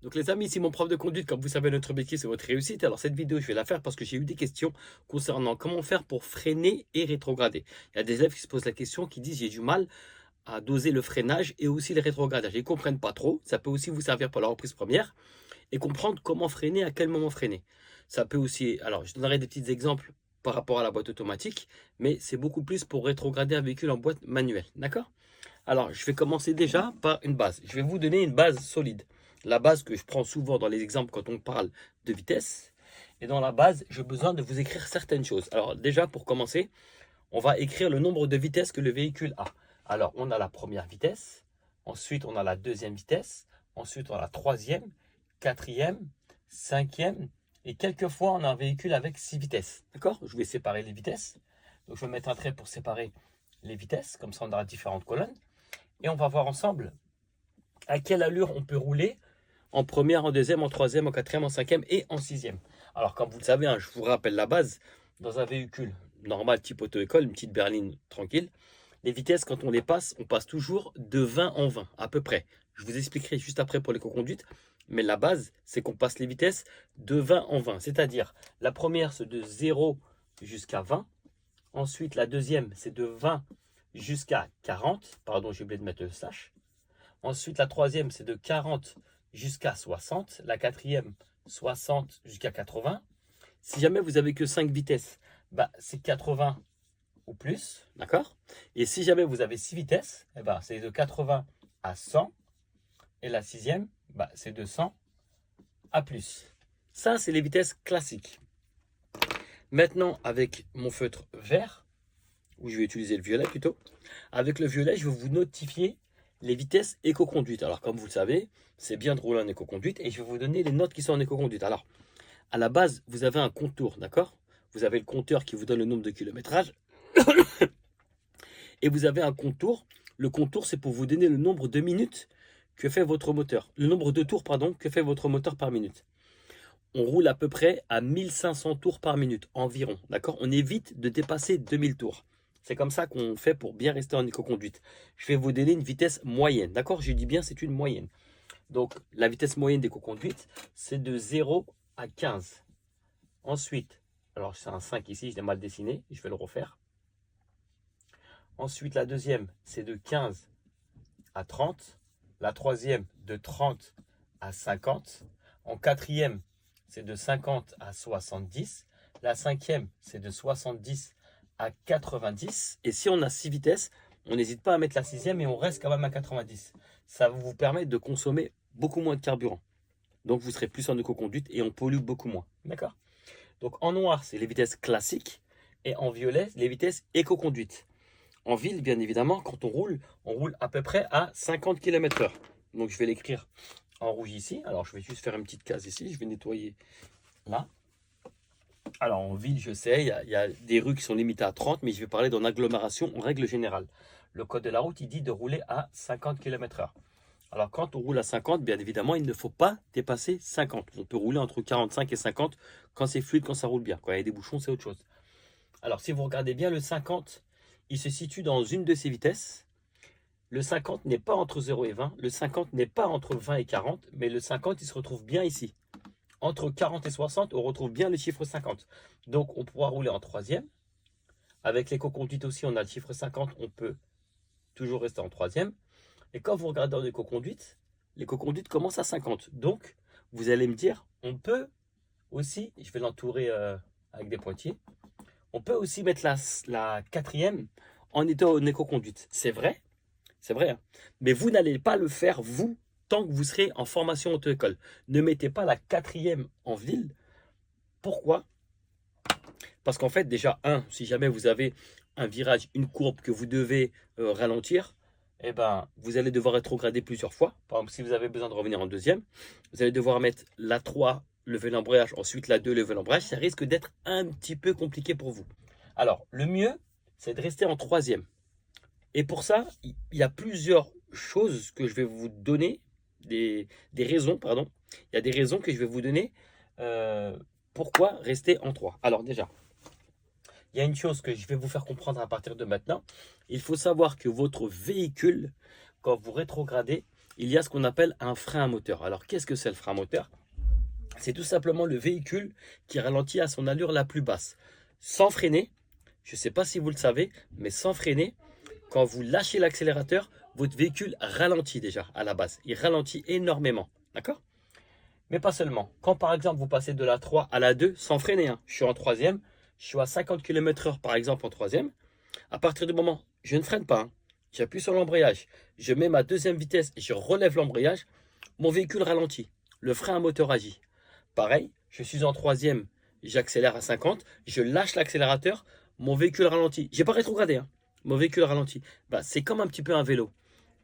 Donc les amis, ici mon prof de conduite, comme vous savez, notre objectif c'est votre réussite. Alors cette vidéo, je vais la faire parce que j'ai eu des questions concernant comment faire pour freiner et rétrograder. Il y a des élèves qui se posent la question, qui disent j'ai du mal à doser le freinage et aussi le rétrogradage. Ils ne comprennent pas trop. Ça peut aussi vous servir pour la reprise première et comprendre comment freiner, à quel moment freiner. Ça peut aussi, alors je donnerai des petits exemples par rapport à la boîte automatique, mais c'est beaucoup plus pour rétrograder un véhicule en boîte manuelle. D'accord? Alors, je vais commencer déjà par une base. Je vais vous donner une base solide. La base que je prends souvent dans les exemples quand on parle de vitesse. Et dans la base, j'ai besoin de vous écrire certaines choses. Alors, déjà, pour commencer, on va écrire le nombre de vitesses que le véhicule a. Alors, on a la première vitesse. Ensuite, on a la deuxième vitesse. Ensuite, on a la troisième, quatrième, cinquième. Et quelquefois, on a un véhicule avec 6 vitesses. D'accord? Je vais séparer les vitesses. Donc, je vais mettre un trait pour séparer les vitesses. Comme ça, on aura différentes colonnes. Et on va voir ensemble à quelle allure on peut rouler en première, en deuxième, en troisième, en quatrième, en cinquième et en sixième. Alors, comme vous le savez, hein, je vous rappelle la base, dans un véhicule normal type auto-école, une petite berline tranquille, les vitesses, quand on les passe, on passe toujours de 20 en 20, à peu près. Je vous expliquerai juste après pour l'éco-conduite, mais la base, c'est qu'on passe les vitesses de 20 en 20. C'est-à-dire, la première, c'est de 0 jusqu'à 20. Ensuite, la deuxième, c'est de 20 jusqu'à 40. Pardon, j'ai oublié de mettre le slash. Ensuite, la troisième, c'est de 40 jusqu'à 60. La quatrième, 60 jusqu'à 80. Si jamais vous avez que 5 vitesses, bah, c'est 80 ou plus. D'accord? Et si jamais vous avez 6 vitesses, eh ben, c'est de 80 à 100. Et la sixième, bah, c'est de 100 à plus. Ça, c'est les vitesses classiques. Maintenant, avec mon feutre vert, ou je vais utiliser le violet plutôt, avec le violet, je vais vous notifier les vitesses éco-conduite. Alors, comme vous le savez, c'est bien de rouler en éco-conduite et je vais vous donner les notes qui sont en éco-conduite. Alors, à la base, vous avez un contour, d'accord? Vous avez le compteur qui vous donne le nombre de kilométrage et vous avez un contour. Le contour, c'est pour vous donner le nombre de minutes que fait votre moteur. Le nombre de tours, pardon, que fait votre moteur par minute. On roule à peu près à 1500 tours par minute environ, d'accord? On évite de dépasser 2000 tours. C'est comme ça qu'on fait pour bien rester en éco-conduite. Je vais vous donner une vitesse moyenne, d'accord? Je dis bien c'est une moyenne. Donc la vitesse moyenne d'éco-conduite, c'est de 0 à 15. Ensuite, alors c'est un 5 ici, je l'ai mal dessiné, je vais le refaire. Ensuite, la deuxième, c'est de 15 à 30. La troisième, de 30 à 50. En quatrième, c'est de 50 à 70. La cinquième, c'est de 70 à 90. Et si on a 6 vitesses, on n'hésite pas à mettre la sixième et on reste quand même à 90. Ça vous permet de consommer beaucoup moins de carburant. Donc vous serez plus en éco-conduite et on pollue beaucoup moins. D'accord? Donc en noir, c'est les vitesses classiques et en violet, les vitesses éco-conduite. En ville, bien évidemment, quand on roule à peu près à 50 km/h. Donc je vais l'écrire en rouge ici. Alors je vais juste faire une petite case ici. Je vais nettoyer là. Alors en ville, je sais, il y a des rues qui sont limitées à 30, mais je vais parler d'en agglomération en règle générale. Le code de la route, il dit de rouler à 50 km/h. Alors quand on roule à 50, bien évidemment, il ne faut pas dépasser 50. On peut rouler entre 45 et 50 quand c'est fluide, quand ça roule bien. Quand il y a des bouchons, c'est autre chose. Alors si vous regardez bien, le 50, il se situe dans une de ces vitesses. Le 50 n'est pas entre 0 et 20. Le 50 n'est pas entre 20 et 40. Mais le 50, il se retrouve bien ici. Entre 40 et 60, on retrouve bien le chiffre 50. Donc, on pourra rouler en troisième. Avec l'éco-conduite aussi, on a le chiffre 50. On peut toujours rester en troisième. Et quand vous regardez en éco-conduite, l'éco-conduite commence à 50. Donc, vous allez me dire, on peut aussi, je vais l'entourer avec des pointillés, on peut aussi mettre la quatrième en état en éco-conduite. C'est vrai, hein. Mais vous n'allez pas le faire, vous, tant que vous serez en formation auto-école. Ne mettez pas la quatrième en ville. Pourquoi? Parce qu'en fait, déjà, si jamais vous avez un virage, une courbe que vous devez ralentir, eh ben, vous allez devoir rétrograder plusieurs fois. Par exemple, si vous avez besoin de revenir en deuxième, vous allez devoir mettre la 3, lever l'embrayage, ensuite la 2, lever l'embrayage. Ça risque d'être un petit peu compliqué pour vous. Alors, le mieux, c'est de rester en troisième. Et pour ça, il y a plusieurs choses que je vais vous donner, des raisons, pardon. Il y a des raisons que je vais vous donner pourquoi rester en 3. Alors déjà, il y a une chose que je vais vous faire comprendre à partir de maintenant. Il faut savoir que votre véhicule, quand vous rétrogradez, il y a ce qu'on appelle un frein à moteur. Alors, qu'est-ce que c'est le frein à moteur? C'est tout simplement le véhicule qui ralentit à son allure la plus basse. Sans freiner, je ne sais pas si vous le savez, mais sans freiner, quand vous lâchez l'accélérateur, votre véhicule ralentit déjà à la base. Il ralentit énormément. D'accord? Mais pas seulement. Quand par exemple vous passez de la 3 à la 2 sans freiner, hein, je suis en troisième, je suis à 50 km/h par exemple en troisième. À partir du moment, je ne freine pas, hein, j'appuie sur l'embrayage, je mets ma deuxième vitesse et je relève l'embrayage, mon véhicule ralentit. Le frein à moteur agit. Pareil, je suis en troisième, j'accélère à 50, je lâche l'accélérateur, mon véhicule ralentit. J'ai pas rétrogradé, hein, mon véhicule ralentit. Bah, c'est comme un petit peu un vélo.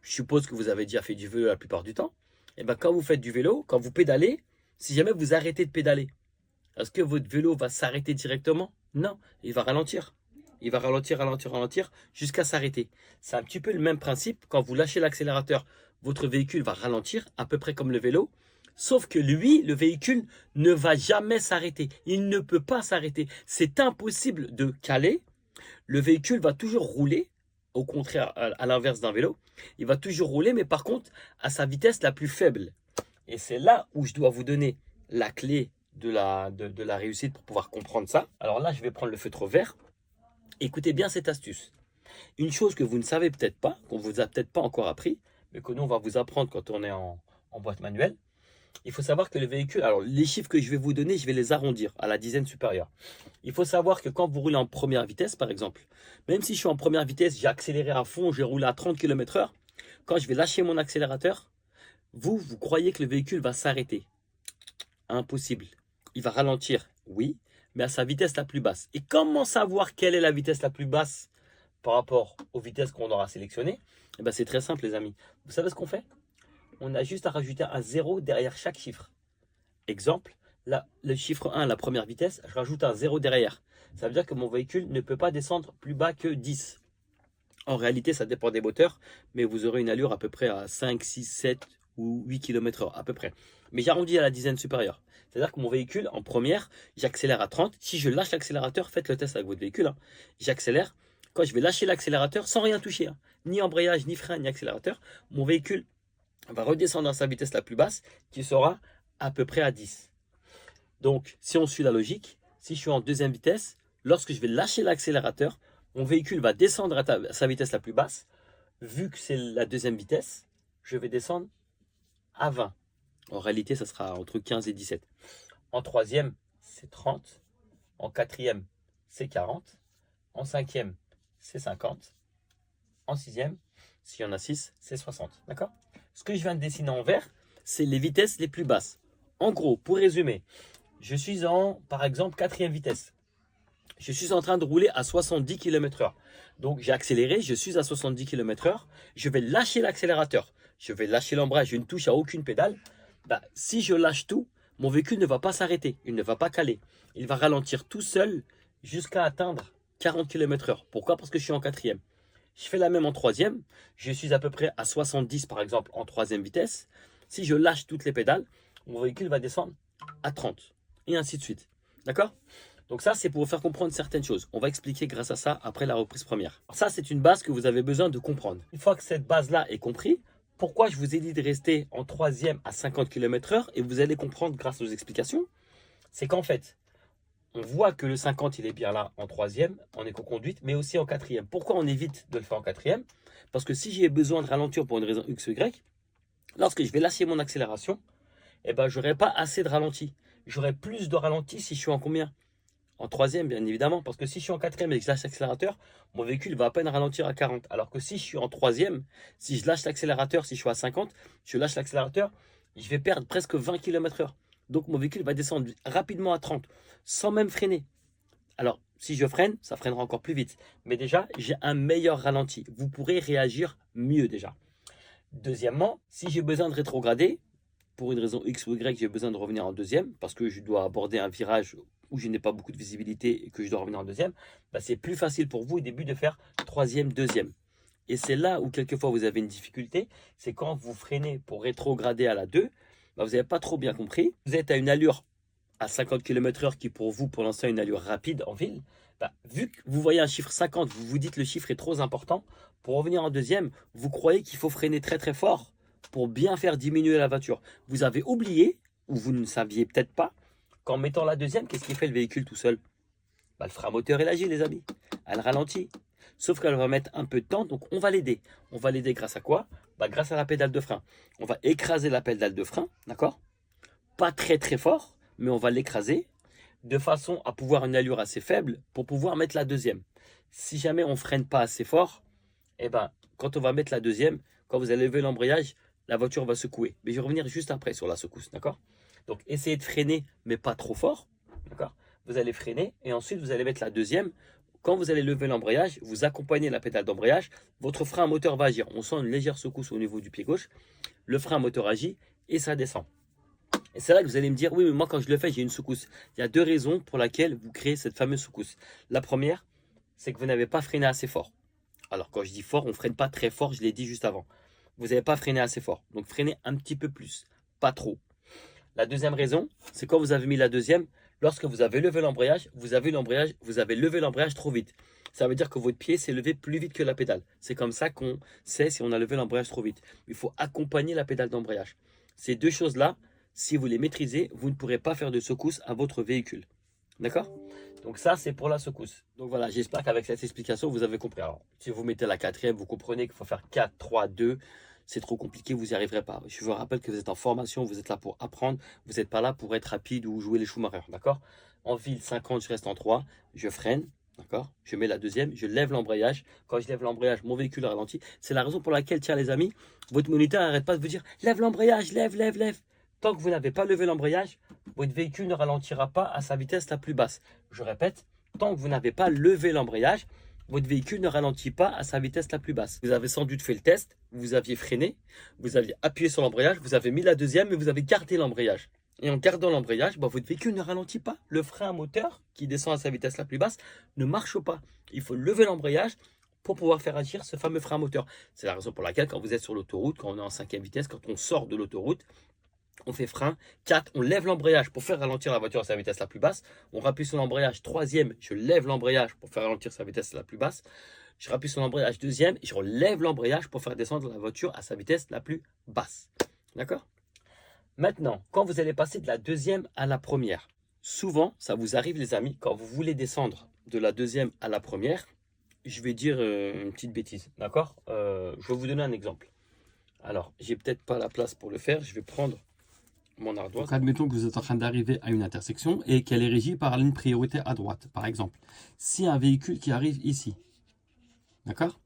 Je suppose que vous avez déjà fait du vélo la plupart du temps. Et ben, quand vous faites du vélo, quand vous pédalez, si jamais vous arrêtez de pédaler, est-ce que votre vélo va s'arrêter directement? Non, il va ralentir. Il va ralentir, ralentir, ralentir jusqu'à s'arrêter. C'est un petit peu le même principe. Quand vous lâchez l'accélérateur, votre véhicule va ralentir, à peu près comme le vélo. Sauf que lui, le véhicule, ne va jamais s'arrêter. Il ne peut pas s'arrêter. C'est impossible de caler. Le véhicule va toujours rouler, au contraire, à l'inverse d'un vélo. Il va toujours rouler, mais par contre, à sa vitesse la plus faible. Et c'est là où je dois vous donner la clé de la réussite pour pouvoir comprendre ça. Alors là, je vais prendre le feutre vert. Écoutez bien cette astuce. Une chose que vous ne savez peut-être pas, qu'on ne vous a peut-être pas encore appris, mais que nous, on va vous apprendre quand on est en boîte manuelle. Il faut savoir que le véhicule, alors les chiffres que je vais vous donner, je vais les arrondir à la dizaine supérieure. Il faut savoir que quand vous roulez en première vitesse, par exemple, même si je suis en première vitesse, j'ai accéléré à fond, j'ai roulé à 30 km/h, quand je vais lâcher mon accélérateur, vous croyez que le véhicule va s'arrêter. Impossible. Il va ralentir, oui, mais à sa vitesse la plus basse. Et comment savoir quelle est la vitesse la plus basse par rapport aux vitesses qu'on aura sélectionnées? Eh ben, c'est très simple, les amis. Vous savez ce qu'on fait? On a juste à rajouter un 0 derrière chaque chiffre. Exemple, là, le chiffre 1, la première vitesse, je rajoute un 0 derrière. Ça veut dire que mon véhicule ne peut pas descendre plus bas que 10. En réalité, ça dépend des moteurs, mais vous aurez une allure à peu près à 5, 6, 7 ou 8 km/h à peu près. Mais j'arrondis à la dizaine supérieure. C'est-à-dire que mon véhicule, en première, j'accélère à 30. Si je lâche l'accélérateur, faites le test avec votre véhicule, hein. J'accélère. Quand je vais lâcher l'accélérateur, sans rien toucher, hein, ni embrayage, ni frein, ni accélérateur, mon véhicule va redescendre à sa vitesse la plus basse, qui sera à peu près à 10. Donc, si on suit la logique, si je suis en deuxième vitesse, lorsque je vais lâcher l'accélérateur, mon véhicule va descendre à sa vitesse la plus basse. Vu que c'est la deuxième vitesse, je vais descendre à 20. En réalité, ça sera entre 15 et 17. En troisième, c'est 30. En quatrième, c'est 40. En cinquième, c'est 50. En sixième, s'il y en a 6, c'est 60. D'accord? Ce que je viens de dessiner en vert, c'est les vitesses les plus basses. En gros, pour résumer, je suis en, par exemple, quatrième vitesse. Je suis en train de rouler à 70 km/h. Donc, j'ai accéléré, je suis à 70 km/h. Je vais lâcher l'accélérateur. Je vais lâcher l'embrayage, je ne touche à aucune pédale. Bah, si je lâche tout, mon véhicule ne va pas s'arrêter. Il ne va pas caler. Il va ralentir tout seul jusqu'à atteindre 40 km/h. Pourquoi? Parce que je suis en quatrième. Je fais la même en troisième. Je suis à peu près à 70 par exemple en troisième vitesse. Si je lâche toutes les pédales, mon véhicule va descendre à 30. Et ainsi de suite. D'accord? Donc ça, c'est pour vous faire comprendre certaines choses. On va expliquer grâce à ça après la reprise première. Alors ça, c'est une base que vous avez besoin de comprendre. Une fois que cette base-là est comprise, pourquoi je vous ai dit de rester en troisième à 50 km/h et vous allez comprendre grâce aux explications, c'est qu'en fait, on voit que le 50, il est bien là en troisième, en éco-conduite, mais aussi en quatrième. Pourquoi on évite de le faire en quatrième? Parce que si j'ai besoin de ralentir pour une raison X ou Y, lorsque je vais lâcher mon accélération, eh ben, je n'aurai pas assez de ralenti. J'aurai plus de ralenti si je suis en combien? En troisième, bien évidemment, parce que si je suis en quatrième et que je lâche l'accélérateur, mon véhicule va à peine ralentir à 40. Alors que si je suis en troisième, si je lâche l'accélérateur, si je suis à 50, je lâche l'accélérateur, je vais perdre presque 20 km/h. Donc mon véhicule va descendre rapidement à 30, sans même freiner. Alors, si je freine, ça freinera encore plus vite. Mais déjà, j'ai un meilleur ralenti. Vous pourrez réagir mieux déjà. Deuxièmement, si j'ai besoin de rétrograder, pour une raison X ou Y, j'ai besoin de revenir en deuxième, parce que je dois aborder un virage où je n'ai pas beaucoup de visibilité et que je dois revenir en deuxième, bah c'est plus facile pour vous au début de faire troisième, deuxième. Et c'est là où quelquefois vous avez une difficulté, c'est quand vous freinez pour rétrograder à la 2, bah vous n'avez pas trop bien compris. Vous êtes à une allure à 50 km/h qui pour vous, pour l'instant, est une allure rapide en ville. Bah, vu que vous voyez un chiffre 50, vous vous dites le chiffre est trop important. Pour revenir en deuxième, vous croyez qu'il faut freiner très très fort pour bien faire diminuer la voiture. Vous avez oublié, ou vous ne saviez peut-être pas, qu'en mettant la deuxième, qu'est-ce qui fait le véhicule tout seul? Le frein moteur, il agit, les amis. Elle ralentit. Sauf qu'elle va mettre un peu de temps, donc on va l'aider. On va l'aider grâce à quoi? Grâce à la pédale de frein. On va écraser la pédale de frein, d'accord? Pas très très fort, mais on va l'écraser de façon à pouvoir une allure assez faible pour pouvoir mettre la deuxième. Si jamais on ne freine pas assez fort, quand on va mettre la deuxième, quand vous allez lever l'embrayage, la voiture va secouer. Mais je vais revenir juste après sur la secousse, d'accord? Donc essayez de freiner, mais pas trop fort, d'accord? Vous allez freiner et ensuite vous allez mettre la deuxième. Quand vous allez lever l'embrayage, vous accompagnez la pédale d'embrayage, votre frein moteur va agir. On sent une légère secousse au niveau du pied gauche, le frein moteur agit et ça descend. Et c'est là que vous allez me dire, oui, mais moi quand je le fais, j'ai une secousse. Il y a deux raisons pour lesquelles vous créez cette fameuse secousse. La première, c'est que vous n'avez pas freiné assez fort. Alors quand je dis fort, on ne freine pas très fort, je l'ai dit juste avant. Vous n'avez pas freiné assez fort. Donc freinez un petit peu plus, pas trop. La deuxième raison, c'est quand vous avez mis la deuxième, lorsque vous avez levé l'embrayage, vous avez levé l'embrayage trop vite. Ça veut dire que votre pied s'est levé plus vite que la pédale. C'est comme ça qu'on sait si on a levé l'embrayage trop vite. Il faut accompagner la pédale d'embrayage. Ces deux choses-là, si vous les maîtrisez, vous ne pourrez pas faire de secousse à votre véhicule. D'accord? Donc ça, c'est pour la secousse. Donc voilà, j'espère qu'avec cette explication, vous avez compris. Alors, si vous mettez la quatrième, vous comprenez qu'il faut faire 4, 3, 2. C'est trop compliqué, vous n'y arriverez pas. Je vous rappelle que vous êtes en formation, vous êtes là pour apprendre. Vous n'êtes pas là pour être rapide ou jouer les Schumacher. D'accord? En ville, 50, je reste en 3. Je freine. D'accord? Je mets la deuxième, je lève l'embrayage. Quand je lève l'embrayage, mon véhicule ralentit. C'est la raison pour laquelle, tiens les amis, votre moniteur n'arrête pas de vous dire lève l'embrayage, lève, lève, lève. Tant que vous n'avez pas levé l'embrayage, votre véhicule ne ralentira pas à sa vitesse la plus basse. Je répète, tant que vous n'avez pas levé l'embrayage, votre véhicule ne ralentit pas à sa vitesse la plus basse. Vous avez sans doute fait le test, vous aviez freiné, vous aviez appuyé sur l'embrayage, vous avez mis la deuxième, mais vous avez gardé l'embrayage. Et en gardant l'embrayage, votre véhicule ne ralentit pas. Le frein moteur, qui descend à sa vitesse la plus basse, ne marche pas. Il faut lever l'embrayage pour pouvoir faire agir ce fameux frein moteur. C'est la raison pour laquelle quand vous êtes sur l'autoroute, quand on est en 5e vitesse, quand on sort de l'autoroute, on fait frein, 4, on lève l'embrayage pour faire ralentir la voiture à sa vitesse la plus basse. On rappuie sur l'embrayage, 3e, je lève l'embrayage pour faire ralentir sa vitesse la plus basse. Je rappuie sur l'embrayage, 2e, et je relève l'embrayage pour faire descendre la voiture à sa vitesse la plus basse. D'accord? Maintenant, quand vous allez passer de la deuxième à la première, souvent, ça vous arrive les amis, quand vous voulez descendre de la deuxième à la première, je vais dire une petite bêtise, d'accord? Je vais vous donner un exemple. Alors, j'ai peut-être pas la place pour le faire, je vais prendre mon ardoise. Donc, admettons que vous êtes en train d'arriver à une intersection et qu'elle est régie par une priorité à droite, par exemple. Si un véhicule qui arrive ici, d'accord?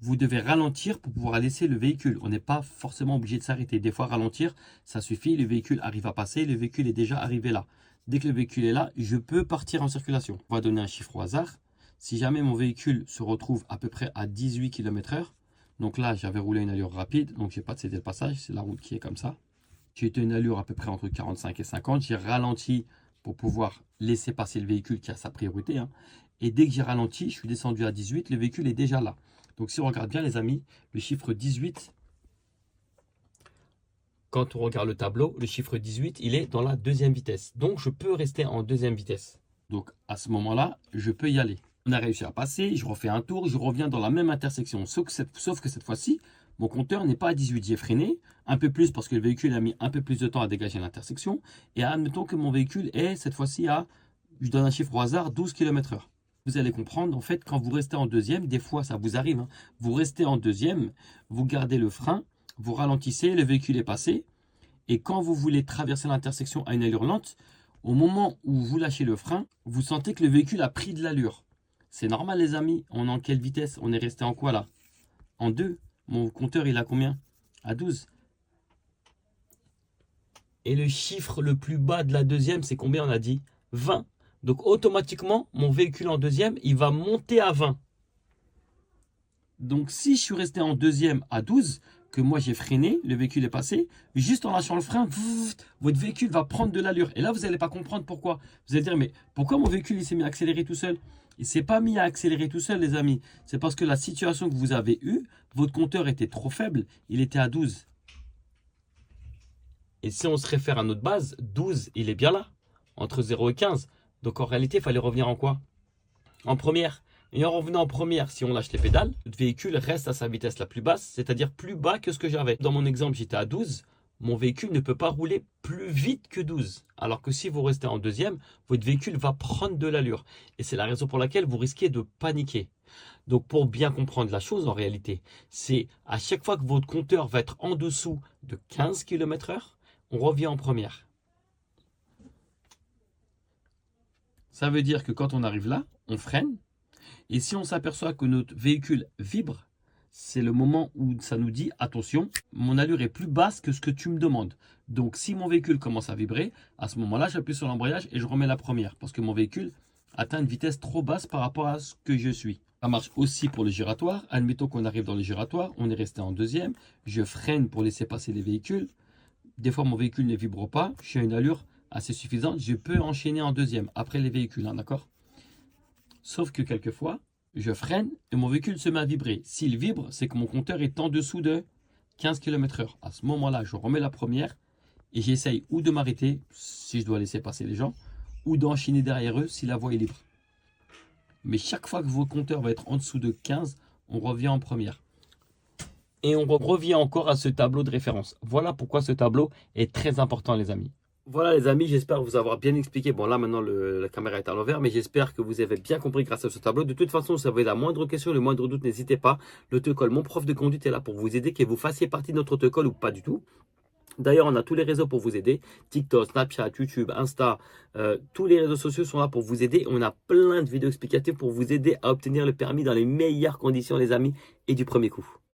Vous devez ralentir pour pouvoir laisser le véhicule. On n'est pas forcément obligé de s'arrêter. Des fois, ralentir, ça suffit. Le véhicule arrive à passer. Le véhicule est déjà arrivé là. Dès que le véhicule est là, je peux partir en circulation. On va donner un chiffre au hasard. Si jamais mon véhicule se retrouve à peu près à 18 km/h, donc là, j'avais roulé une allure rapide, donc je n'ai pas de céder le passage. C'est la route qui est comme ça. J'ai été une allure à peu près entre 45 et 50. J'ai ralenti pour pouvoir laisser passer le véhicule qui a sa priorité. Et dès que j'ai ralenti, je suis descendu à 18. Le véhicule est déjà là. Donc si on regarde bien les amis, le chiffre 18, quand on regarde le tableau, le chiffre 18, il est dans la deuxième vitesse. Donc je peux rester en deuxième vitesse. Donc à ce moment-là, je peux y aller. On a réussi à passer, je refais un tour, je reviens dans la même intersection. Sauf que cette fois-ci, mon compteur n'est pas à 18. J'ai freiné un peu plus parce que le véhicule a mis un peu plus de temps à dégager l'intersection. Et admettons que mon véhicule est cette fois-ci à, je donne un chiffre au hasard, 12 km/h. Vous allez comprendre, en fait, quand vous restez en deuxième, des fois ça vous arrive, vous restez en deuxième, vous gardez le frein, vous ralentissez, le véhicule est passé. Et quand vous voulez traverser l'intersection à une allure lente, au moment où vous lâchez le frein, vous sentez que le véhicule a pris de l'allure. C'est normal les amis, on est en quelle vitesse? On est resté en quoi là? En 2. Mon compteur il a combien? À 12. Et le chiffre le plus bas de la deuxième, c'est combien on a dit? 20. Donc automatiquement, mon véhicule en deuxième, il va monter à 20. Donc si je suis resté en deuxième à 12, que moi j'ai freiné, le véhicule est passé, juste en lâchant le frein, votre véhicule va prendre de l'allure. Et là, vous n'allez pas comprendre pourquoi. Vous allez dire, mais pourquoi mon véhicule il s'est mis à accélérer tout seul? Il ne s'est pas mis à accélérer tout seul, les amis. C'est parce que la situation que vous avez eue, votre compteur était trop faible, il était à 12. Et si on se réfère à notre base, 12, il est bien là, entre 0 et 15. Donc en réalité, il fallait revenir en quoi? En première. Et en revenant en première, si on lâche les pédales, le véhicule reste à sa vitesse la plus basse, c'est-à-dire plus bas que ce que j'avais. Dans mon exemple, j'étais à 12. Mon véhicule ne peut pas rouler plus vite que 12. Alors que si vous restez en deuxième, votre véhicule va prendre de l'allure. Et c'est la raison pour laquelle vous risquez de paniquer. Donc pour bien comprendre la chose en réalité, c'est à chaque fois que votre compteur va être en dessous de 15 km/h, on revient en première. Ça veut dire que quand on arrive là, on freine. Et si on s'aperçoit que notre véhicule vibre, c'est le moment où ça nous dit attention, mon allure est plus basse que ce que tu me demandes. Donc si mon véhicule commence à vibrer, à ce moment-là, j'appuie sur l'embrayage et je remets la première parce que mon véhicule atteint une vitesse trop basse par rapport à ce que je suis. Ça marche aussi pour le giratoire. Admettons qu'on arrive dans le giratoire, on est resté en deuxième, je freine pour laisser passer les véhicules. Des fois, mon véhicule ne vibre pas, je suis à une allure assez suffisante, je peux enchaîner en deuxième après les véhicules, d'accord? Sauf que quelquefois, je freine et mon véhicule se met à vibrer. S'il vibre, c'est que mon compteur est en dessous de 15 km/h. À ce moment-là, je remets la première et j'essaye ou de m'arrêter si je dois laisser passer les gens ou d'enchaîner derrière eux si la voie est libre. Mais chaque fois que votre compteur va être en dessous de 15, on revient en première. Et on revient encore à ce tableau de référence. Voilà pourquoi ce tableau est très important, les amis. Voilà les amis, j'espère vous avoir bien expliqué. Bon là maintenant la caméra est à l'envers, mais j'espère que vous avez bien compris grâce à ce tableau. De toute façon, si vous avez la moindre question, le moindre doute, n'hésitez pas. L'autocall, mon prof de conduite est là pour vous aider, que vous fassiez partie de notre autocall ou pas du tout. D'ailleurs, on a tous les réseaux pour vous aider. TikTok, Snapchat, YouTube, Insta, tous les réseaux sociaux sont là pour vous aider. On a plein de vidéos explicatives pour vous aider à obtenir le permis dans les meilleures conditions les amis et du premier coup.